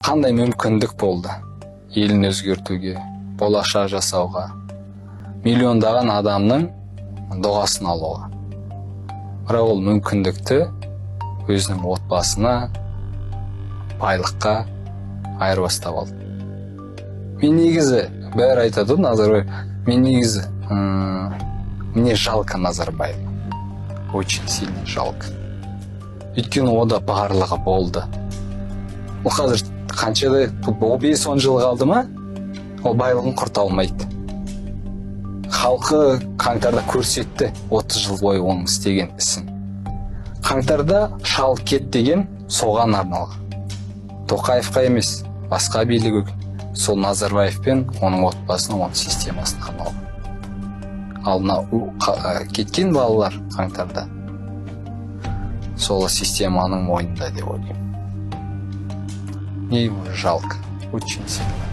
Қандай мүмкіндік болды елін өзгертуге, болашақ жасауға, миллиондаған адамның дұғасын алуға. Бірақ ол мүмкіндікті өзінің отбасына, байлыққа айырбастап алды. Мен негізі бәрі айтады, Назарбаев, мен негізі мне жалко Назарбаев. Очень сильно жалко. Өйткені ода барлығы болды. Ол қазір қаншада 5-10 жыл қалды ма, ол байлығын құрта алмайды. Халқы қаңтарда көрсетті 30 жыл бойы оның істеген ісін. Қаңтарда шал кет деген соған арналған. Тоқаевқа емес, басқа билік өкілі. Сол Назарбаев пен оның отбасының, оның системасына арналған. Ал кеткен балалар қаңтарда сол системаның мойнында деп ойлаймын. Мне его жалко, очень сильно.